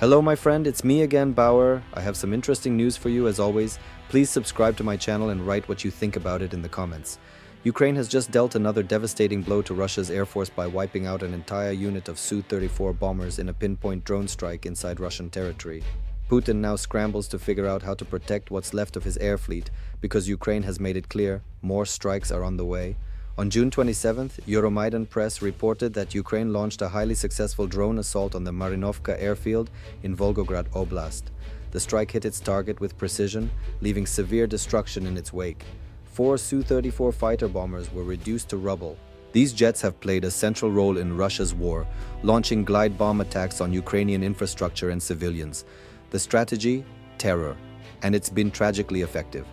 Hello my friend, it's me again, BAWLER. I have some interesting news for you as always. Please subscribe to my channel and write what you think about it in the comments. Ukraine has just dealt another devastating blow to Russia's air force by wiping out an entire unit of Su-34 bombers in a pinpoint drone strike inside Russian territory. Putin now scrambles to figure out how to protect what's left of his air fleet because Ukraine has made it clear more strikes are on the way. On June 27th, Euromaidan press reported that Ukraine launched a highly successful drone assault on the Marinovka airfield in Volgograd Oblast. The strike hit its target with precision, leaving severe destruction in its wake. 4 Su-34 fighter bombers were reduced to rubble. These jets have played a central role in Russia's war, launching glide bomb attacks on Ukrainian infrastructure and civilians. The strategy? Terror. And it's been tragically effective.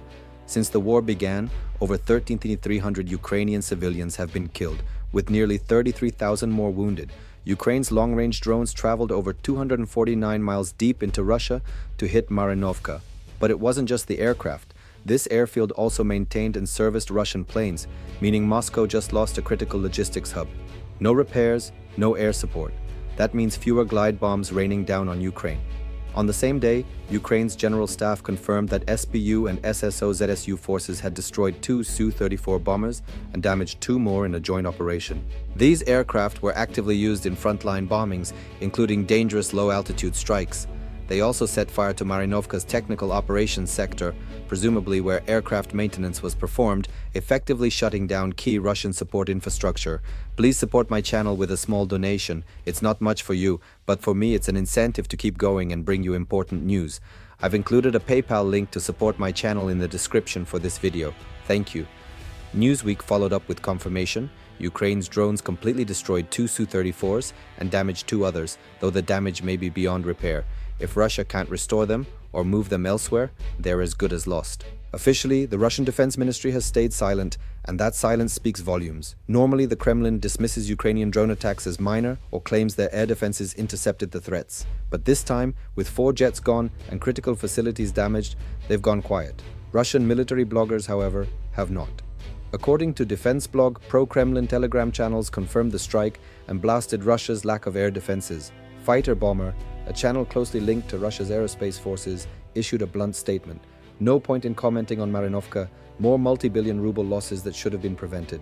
Since the war began, over 13,300 Ukrainian civilians have been killed, with nearly 33,000 more wounded. Ukraine's long-range drones traveled over 249 miles deep into Russia to hit Marinovka. But it wasn't just the aircraft. This airfield also maintained and serviced Russian planes, meaning Moscow just lost a critical logistics hub. No repairs, no air support. That means fewer glide bombs raining down on Ukraine. On the same day, Ukraine's general staff confirmed that SBU and SSO-ZSU forces had destroyed 2 Su-34 bombers and damaged 2 more in a joint operation. These aircraft were actively used in frontline bombings, including dangerous low-altitude strikes. They also set fire to Marinovka's technical operations sector, presumably where aircraft maintenance was performed, effectively shutting down key Russian support infrastructure. Please support my channel with a small donation. It's not much for you, but for me it's an incentive to keep going and bring you important news. I've included a PayPal link to support my channel in the description for this video. Thank you. Newsweek followed up with confirmation. Ukraine's drones completely destroyed 2 Su-34s and damaged 2 others, though the damage may be beyond repair. If Russia can't restore them or move them elsewhere, they're as good as lost. Officially, the Russian Defense Ministry has stayed silent, and that silence speaks volumes. Normally, the Kremlin dismisses Ukrainian drone attacks as minor or claims their air defenses intercepted the threats. But this time, with 4 jets gone and critical facilities damaged, they've gone quiet. Russian military bloggers, however, have not. According to defense blog, pro-Kremlin Telegram channels confirmed the strike and blasted Russia's lack of air defenses. Fighter Bomber, a channel closely linked to Russia's aerospace forces, issued a blunt statement. No point in commenting on Marinovka, more multi-billion ruble losses that should have been prevented.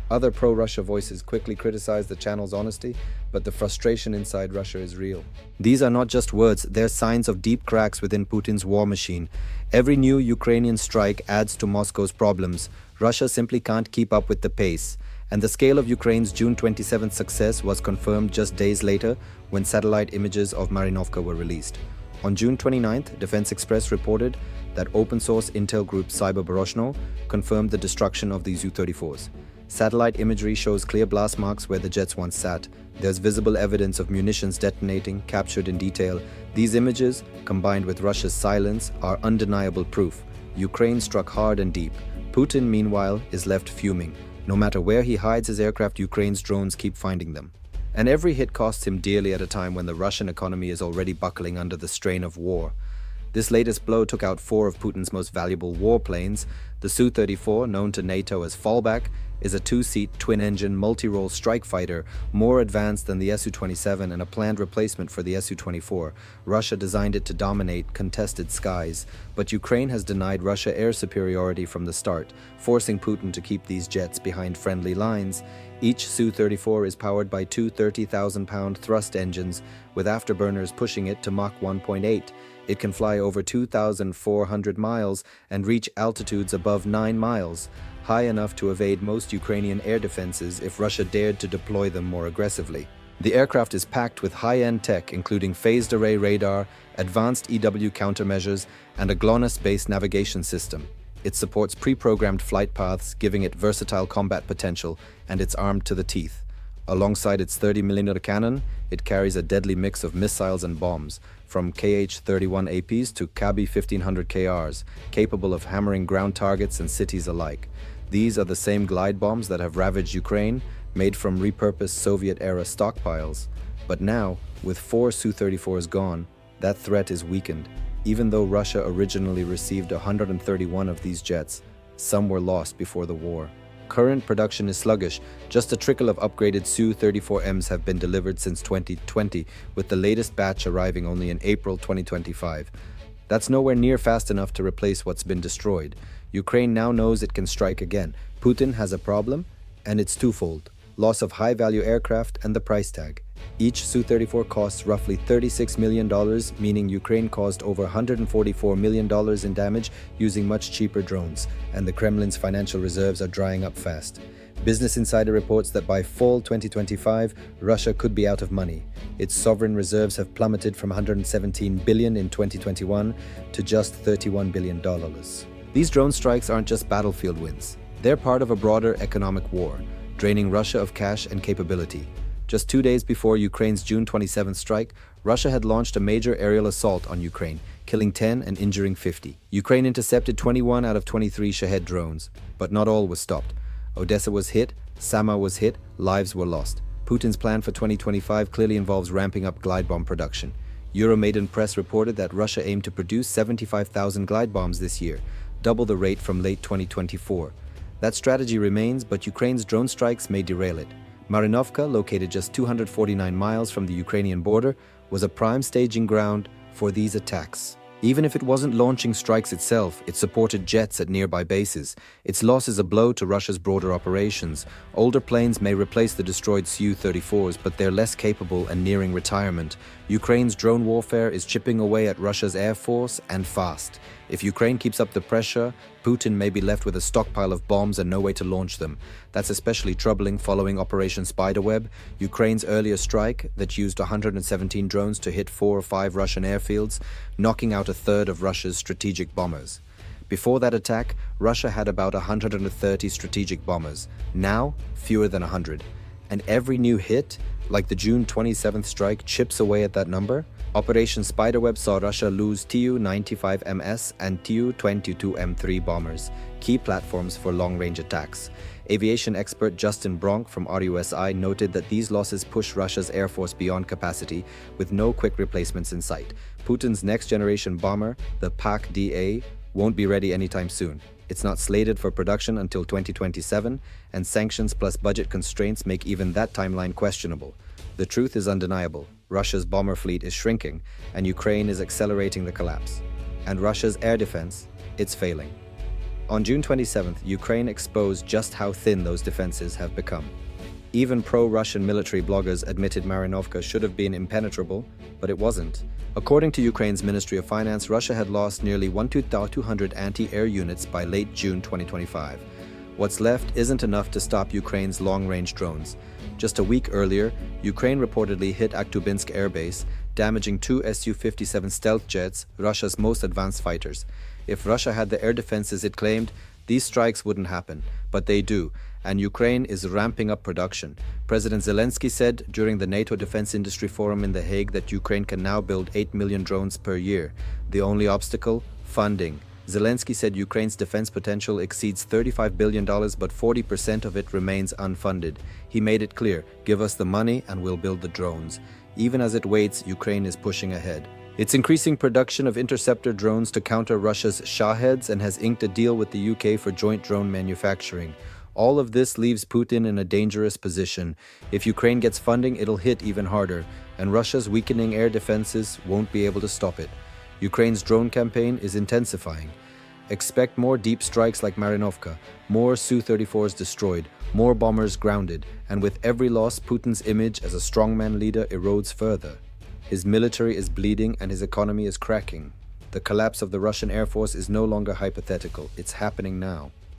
Other pro-Russia voices quickly criticized the channel's honesty, but the frustration inside Russia is real. These are not just words, they're signs of deep cracks within Putin's war machine. Every new Ukrainian strike adds to Moscow's problems. Russia simply can't keep up with the pace. And the scale of Ukraine's June 27th success was confirmed just days later when satellite images of Marinovka were released. On June 29th, Defense Express reported that open-source intel group Cyberbaroshno confirmed the destruction of these U-34s. Satellite imagery shows clear blast marks where the jets once sat. There's visible evidence of munitions detonating, captured in detail. These images, combined with Russia's silence, are undeniable proof. Ukraine struck hard and deep. Putin, meanwhile, is left fuming. No matter where he hides his aircraft, Ukraine's drones keep finding them. And every hit costs him dearly at a time when the Russian economy is already buckling under the strain of war. This latest blow took out 4 of Putin's most valuable warplanes. The Su-34, known to NATO as Fallback, is a 2-seat, twin-engine, multi-role strike fighter, more advanced than the Su-27 and a planned replacement for the Su-24. Russia designed it to dominate contested skies, but Ukraine has denied Russia air superiority from the start, forcing Putin to keep these jets behind friendly lines. Each Su-34 is powered by 2 30,000-pound thrust engines, with afterburners pushing it to Mach 1.8. It can fly over 2,400 miles and reach altitudes above 9 miles, high enough to evade most Ukrainian air defenses if Russia dared to deploy them more aggressively. The aircraft is packed with high-end tech, including phased array radar, advanced EW countermeasures, and a GLONASS-based navigation system. It supports pre-programmed flight paths, giving it versatile combat potential, and it's armed to the teeth. Alongside its 30mm cannon, it carries a deadly mix of missiles and bombs, from Kh-31 APs to Kabi 1500 KRs, capable of hammering ground targets and cities alike. These are the same glide bombs that have ravaged Ukraine, made from repurposed Soviet-era stockpiles. But now, with 4 Su-34s gone, that threat is weakened. Even though Russia originally received 131 of these jets, some were lost before the war. Current production is sluggish. Just a trickle of upgraded Su-34Ms have been delivered since 2020, with the latest batch arriving only in April 2025. That's nowhere near fast enough to replace what's been destroyed. Ukraine now knows it can strike again. Putin has a problem, and it's twofold: loss of high-value aircraft and the price tag. Each Su-34 costs roughly $36 million, meaning Ukraine caused over $144 million in damage using much cheaper drones, and the Kremlin's financial reserves are drying up fast. Business Insider reports that by fall 2025, Russia could be out of money. Its sovereign reserves have plummeted from $117 billion in 2021 to just $31 billion. These drone strikes aren't just battlefield wins. They're part of a broader economic war, draining Russia of cash and capability. Just 2 days before Ukraine's June 27th strike, Russia had launched a major aerial assault on Ukraine, killing 10 and injuring 50. Ukraine intercepted 21 out of 23 Shahed drones, but not all was stopped. Odessa was hit, Sama was hit, lives were lost. Putin's plan for 2025 clearly involves ramping up glide bomb production. Euromaidan Press reported that Russia aimed to produce 75,000 glide bombs this year, double the rate from late 2024. That strategy remains, but Ukraine's drone strikes may derail it. Marinovka, located just 249 miles from the Ukrainian border, was a prime staging ground for these attacks. Even if it wasn't launching strikes itself, it supported jets at nearby bases. Its loss is a blow to Russia's broader operations. Older planes may replace the destroyed Su-34s, but they're less capable and nearing retirement. Ukraine's drone warfare is chipping away at Russia's air force, and fast. If Ukraine keeps up the pressure, Putin may be left with a stockpile of bombs and no way to launch them. That's especially troubling following Operation Spiderweb, Ukraine's earlier strike that used 117 drones to hit 4 or 5 Russian airfields, knocking out a third of Russia's strategic bombers. Before that attack, Russia had about 130 strategic bombers. Now, fewer than 100. And every new hit, like the June 27th strike, chips away at that number. Operation Spiderweb saw Russia lose Tu-95MS and Tu-22M3 bombers, key platforms for long-range attacks. Aviation expert Justin Bronk from RUSI noted that these losses push Russia's air force beyond capacity, with no quick replacements in sight. Putin's next-generation bomber, the PAK-DA, won't be ready anytime soon. It's not slated for production until 2027, and sanctions plus budget constraints make even that timeline questionable. The truth is undeniable. Russia's bomber fleet is shrinking, and Ukraine is accelerating the collapse. And Russia's air defense, it's failing. On June 27th, Ukraine exposed just how thin those defenses have become. Even pro-Russian military bloggers admitted Marinovka should have been impenetrable, but it wasn't. According to Ukraine's Ministry of Finance, Russia had lost nearly 1,200 anti-air units by late June 2025. What's left isn't enough to stop Ukraine's long-range drones. Just a week earlier, Ukraine reportedly hit Akhtubinsk airbase, damaging 2 Su-57 stealth jets, Russia's most advanced fighters. If Russia had the air defenses it claimed, these strikes wouldn't happen, but they do, and Ukraine is ramping up production. President Zelensky said during the NATO Defense Industry Forum in The Hague that Ukraine can now build 8 million drones per year. The only obstacle? Funding. Zelensky said Ukraine's defense potential exceeds $35 billion, but 40% of it remains unfunded. He made it clear, give us the money and we'll build the drones. Even as it waits, Ukraine is pushing ahead. It's increasing production of interceptor drones to counter Russia's Shaheds and has inked a deal with the UK for joint drone manufacturing. All of this leaves Putin in a dangerous position. If Ukraine gets funding, it'll hit even harder, and Russia's weakening air defenses won't be able to stop it. Ukraine's drone campaign is intensifying. Expect more deep strikes like Marinovka, more Su-34s destroyed, more bombers grounded, and with every loss, Putin's image as a strongman leader erodes further. His military is bleeding and his economy is cracking. The collapse of the Russian Air Force is no longer hypothetical, it's happening now.